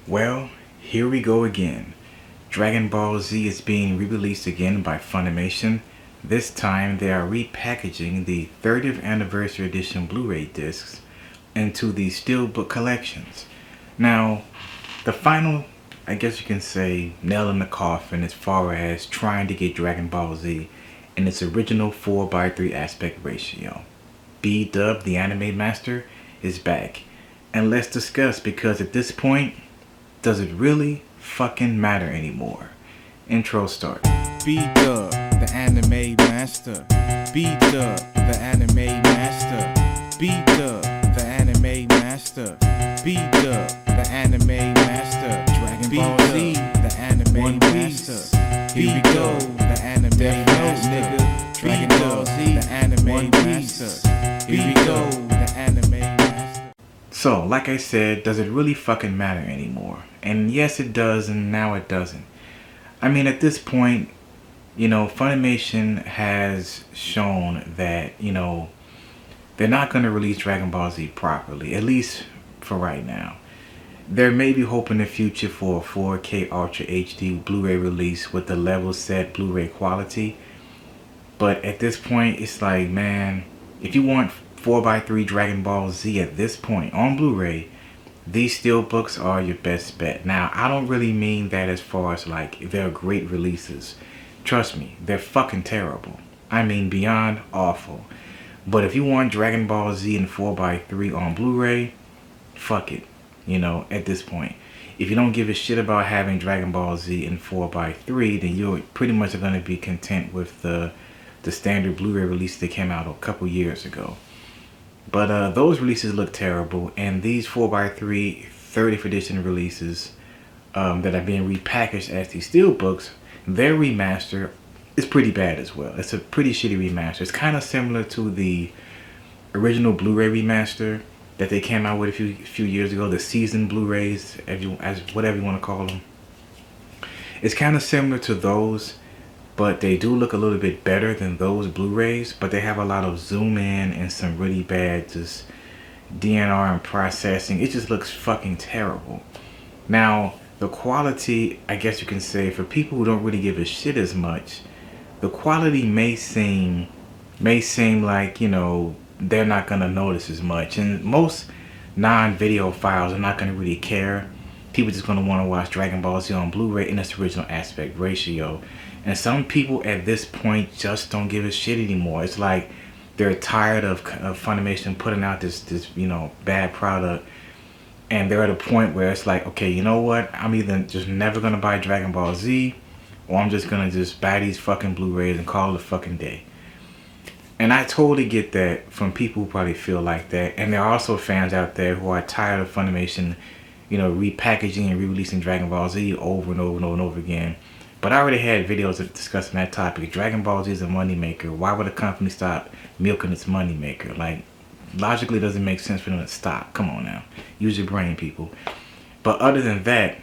Well, here we go again. Dragon Ball Z is being re-released again by Funimation. This time they are repackaging the 30th Anniversary Edition Blu-ray discs into the SteelBook collections. Now, the final, I guess you can say, nail in the coffin as far as trying to get Dragon Ball Z in its original 4:3 aspect ratio. BDUBTheAnimeMaster is back. And let's discuss, because at this point, does it really fucking matter anymore? Intro start. B-Dub, the anime master. B-Dub, the anime master. B-Dub, the anime master. B-Dub, the anime master. Dragon Ball Z, the anime master. Here we go, the anime master. Dragon Ball Z, the anime master. Here we go, the anime master. So, like I said, does it really fucking matter anymore? And yes, it does, and now it doesn't. I mean, at this point, Funimation has shown that, they're not going to release Dragon Ball Z properly, at least for right now. They're maybe hoping in the future for a 4K Ultra HD Blu-ray release with the level set Blu-ray quality. But at this point, it's like, man, if you want 4:3 Dragon Ball Z at this point on Blu-ray, these steelbooks are your best bet. Now, I don't really mean that as far as like they're great releases. Trust me, they're fucking terrible. I mean beyond awful. But if you want Dragon Ball Z in 4:3 on Blu-ray, fuck it, at this point. If you don't give a shit about having Dragon Ball Z in 4:3, then you're pretty much going to be content with the standard Blu-ray release that came out a couple years ago. But those releases look terrible, and these 4:3 30th edition releases that are being repackaged as these steelbooks, their remaster is pretty bad as well. It's a pretty shitty remaster. It's kind of similar to the original Blu-ray remaster that they came out with a few years ago, the seasoned Blu-rays, as whatever you want to call them. It's kind of similar to those, but they do look a little bit better than those Blu-rays, but they have a lot of zoom in and some really bad just DNR and processing. It just looks fucking terrible. Now, the quality, I guess you can say, for people who don't really give a shit as much, the quality may seem like, they're not gonna notice as much. And most non-video files are not gonna really care. People just gonna want to watch Dragon Ball Z on Blu-ray in its original aspect ratio. And some people at this point just don't give a shit anymore. It's like they're tired of Funimation putting out this bad product, and they're at a point where it's like, okay, you know what? I'm either just never gonna buy Dragon Ball Z, or I'm just gonna just buy these fucking Blu-rays and call it a fucking day. And I totally get that from people who probably feel like that. And there are also fans out there who are tired of Funimation, repackaging and re-releasing Dragon Ball Z over and over and over and over again. But I already had videos discussing that topic. Dragon Ball Z is a moneymaker. Why would a company stop milking its moneymaker? Like, logically, it doesn't make sense for them to stop. Come on now. Use your brain, people. But other than that,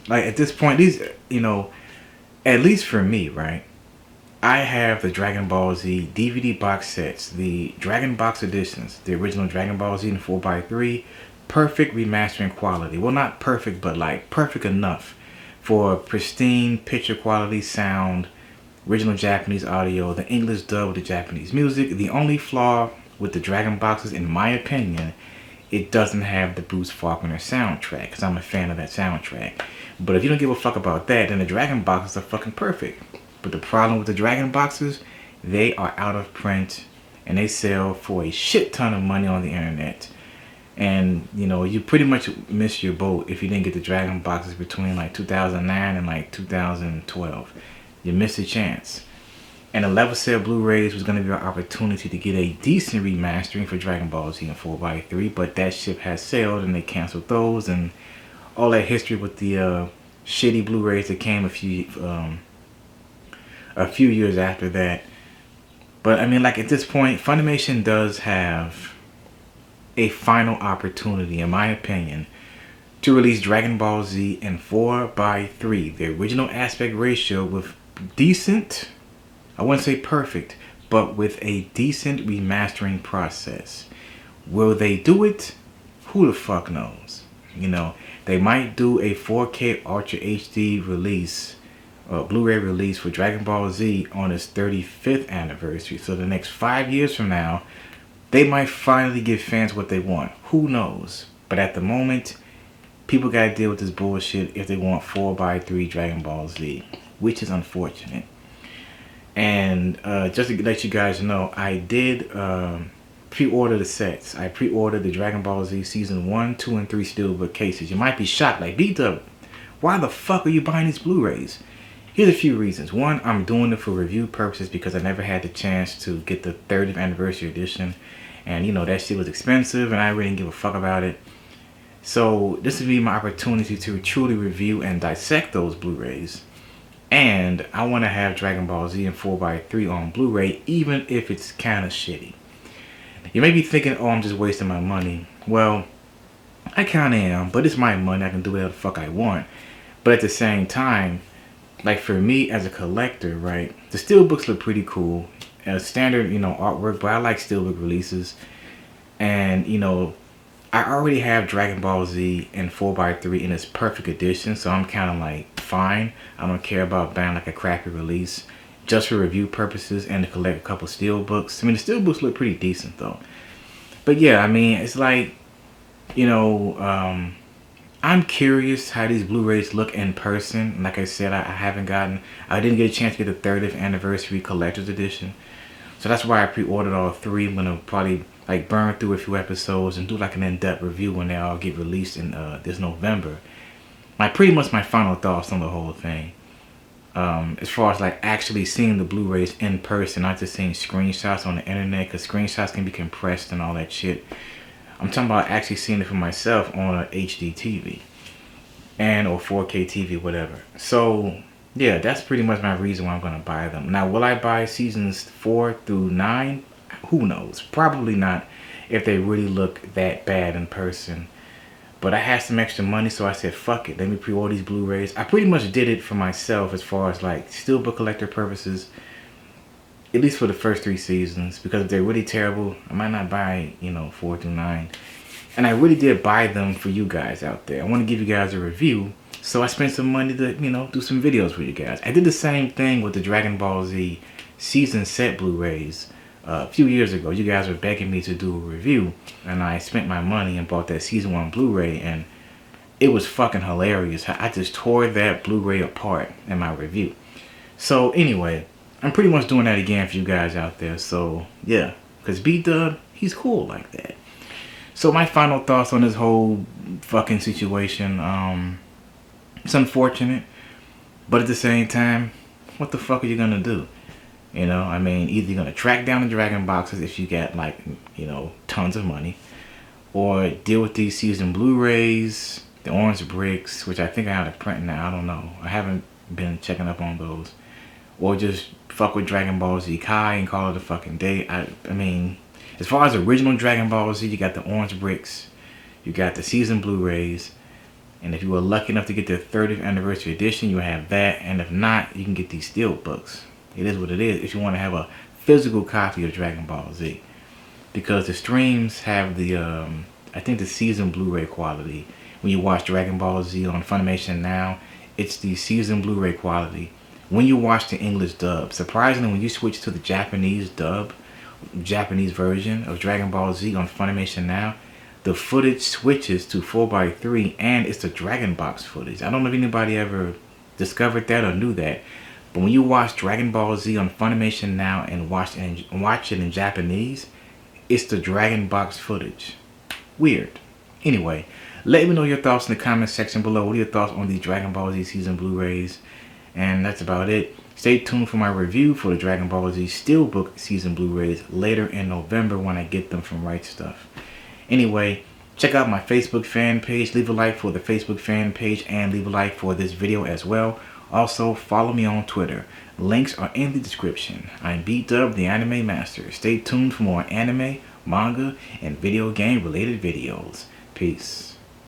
like at this point, these, at least for me, right? I have the Dragon Ball Z DVD box sets, the Dragon Box editions, the original Dragon Ball Z in 4:3, perfect remastering quality. Well, not perfect, but like perfect enough for pristine picture quality, sound, original Japanese audio, the English dub with the Japanese music. The only flaw with the Dragon boxes, in my opinion, it doesn't have the Bruce Faulkner soundtrack, because I'm a fan of that soundtrack. But if you don't give a fuck about that, then the Dragon boxes are fucking perfect. But the problem with the Dragon boxes, they are out of print, and they sell for a shit ton of money on the internet. And, you pretty much miss your boat if you didn't get the Dragon boxes between like 2009 and like 2012. You missed a chance. And the level set Blu-rays was going to be our opportunity to get a decent remastering for Dragon Ball Z in 4:3, but that ship has sailed and they canceled those, and all that history with the shitty Blu-rays that came a few years after that. But I mean, like at this point, Funimation does have a final opportunity, in my opinion, to release Dragon Ball Z in 4:3, the original aspect ratio, with decent, I wouldn't say perfect, but with a decent remastering process. Will they do it? Who the fuck knows? You know, they might do a 4K Ultra HD release, Blu-ray release for Dragon Ball Z on its 35th anniversary. So the next 5 years from now, they might finally give fans what they want. Who knows? But at the moment, people gotta deal with this bullshit if they want 4x3 Dragon Ball Z, which is unfortunate. And just to let you guys know, I did pre-order the sets. I pre-ordered the Dragon Ball Z Season 1, 2, and 3 SteelBook cases. You might be shocked, like, BDUB, why the fuck are you buying these Blu-rays? Here's a few reasons. One, I'm doing it for review purposes because I never had the chance to get the 30th anniversary edition. And, you know, that shit was expensive and I really didn't give a fuck about it. So this would be my opportunity to truly review and dissect those Blu-rays. And I want to have Dragon Ball Z and 4x3 on Blu-ray, even if it's kind of shitty. You may be thinking, oh, I'm just wasting my money. Well, I kind of am, but it's my money. I can do whatever the fuck I want. But at the same time, like for me as a collector, right, the steelbooks look pretty cool. Standard, you know, artwork, but I like steelbook releases. And, you know, I already have Dragon Ball Z and 4x3 in its perfect edition, so I'm kind of like, fine. I don't care about buying like a crappy release just for review purposes and to collect a couple steelbooks. I mean, the steelbooks look pretty decent though. But yeah, I mean, it's like, you know, I'm curious how these Blu-rays look in person. Like I said, I didn't get a chance to get the 30th anniversary collector's edition. So that's why I pre-ordered all three. I'm gonna probably like burn through a few episodes and do like an in-depth review when they all get released in this November. Pretty much my final thoughts on the whole thing. As far as like actually seeing the Blu-rays in person, not just seeing screenshots on the internet, because screenshots can be compressed and all that shit. I'm talking about actually seeing it for myself on a HD TV and or 4K TV, whatever. So yeah, that's pretty much my reason why I'm gonna buy them. Now, will I buy seasons 4 through 9? Who knows? Probably not, if they really look that bad in person. But I had some extra money, so I said, fuck it, let me pre-order these Blu-rays. I pretty much did it for myself as far as like steelbook collector purposes, at least for the first 3 seasons, because if they're really terrible, I might not buy, you know, 4 through 9. And I really did buy them for you guys out there. I want to give you guys a review, so I spent some money to, you know, do some videos for you guys. I did the same thing with the Dragon Ball Z season set Blu-rays a few years ago. You guys were begging me to do a review, and I spent my money and bought that season 1 Blu-ray, and it was fucking hilarious. I just tore that Blu-ray apart in my review. So anyway, I'm pretty much doing that again for you guys out there. So yeah, because BDUB, he's cool like that. So my final thoughts on this whole fucking situation, it's unfortunate, but at the same time, what the fuck are you gonna do? You know, I mean, either you're gonna track down the Dragon boxes if you get like, you know, tons of money, or deal with these season Blu-rays, the orange bricks, which I think I have to print now. I don't know. I haven't been checking up on those. Or just fuck with Dragon Ball Z Kai and call it a fucking day. I mean, as far as original Dragon Ball Z, you got the orange bricks, you got the season Blu-rays, and if you were lucky enough to get the 30th anniversary edition, you have that. And if not, you can get these steelbooks. It is what it is if you want to have a physical copy of Dragon Ball Z, because the streams have the I think the season Blu-ray quality. When you watch Dragon Ball Z on Funimation now, it's the season Blu-ray quality. When you watch the English dub, surprisingly, when you switch to the Japanese dub, Japanese version of Dragon Ball Z on Funimation now, the footage switches to 4:3, and it's the Dragon Box footage. I don't know if anybody ever discovered that or knew that, but when you watch Dragon Ball Z on Funimation now and watch it in Japanese, it's the Dragon Box footage. Weird. Anyway, let me know your thoughts in the comment section below. What are your thoughts on these Dragon Ball Z season Blu-rays? And that's about it. Stay tuned for my review for the Dragon Ball Z Steelbook season Blu-rays later in November when I get them from Right Stuff. Anyway, check out my Facebook fan page. Leave a like for the Facebook fan page and leave a like for this video as well. Also, follow me on Twitter. Links are in the description. I'm BDUBTheAnimeMaster. Stay tuned for more anime, manga, and video game related videos. Peace.